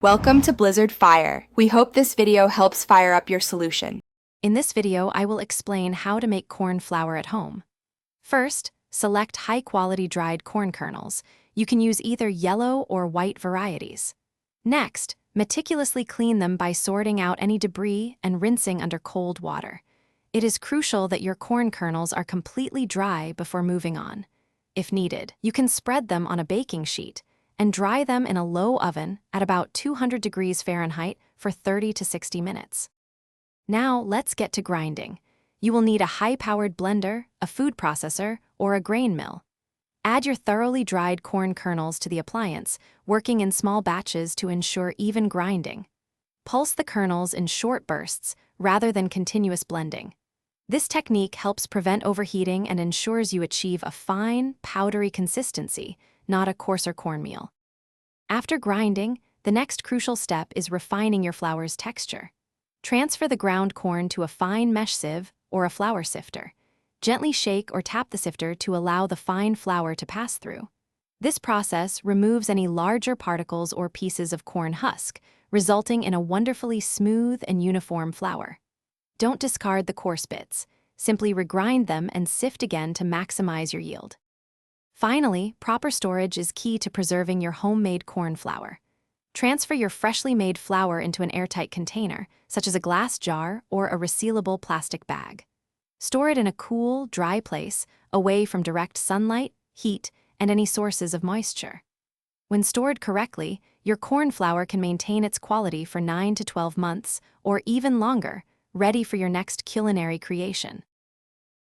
Welcome to Blizzard Fire. We hope this video helps fire up your solution. In this video, I will explain how to make corn flour at home. First, select high-quality dried corn kernels. You can use either yellow or white varieties. Next, meticulously clean them by sorting out any debris and rinsing under cold water. It is crucial that your corn kernels are completely dry before moving on. If needed, you can spread them on a baking sheet and dry them in a low oven at about 200 degrees Fahrenheit for 30 to 60 minutes. Now let's get to grinding. You will need a high-powered blender, a food processor, or a grain mill. Add your thoroughly dried corn kernels to the appliance, working in small batches to ensure even grinding. Pulse the kernels in short bursts rather than continuous blending. This technique helps prevent overheating and ensures you achieve a fine, powdery consistency, not a coarser cornmeal. After grinding, the next crucial step is refining your flour's texture. Transfer the ground corn to a fine mesh sieve or a flour sifter. Gently shake or tap the sifter to allow the fine flour to pass through. This process removes any larger particles or pieces of corn husk, resulting in a wonderfully smooth and uniform flour. Don't discard the coarse bits. Simply regrind them and sift again to maximize your yield. Finally, proper storage is key to preserving your homemade corn flour. Transfer your freshly made flour into an airtight container, such as a glass jar or a resealable plastic bag. Store it in a cool, dry place, away from direct sunlight, heat, and any sources of moisture. When stored correctly, your corn flour can maintain its quality for 9 to 12 months, or even longer, ready for your next culinary creation.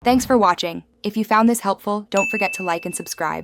Thanks for watching. If you found this helpful, don't forget to like and subscribe.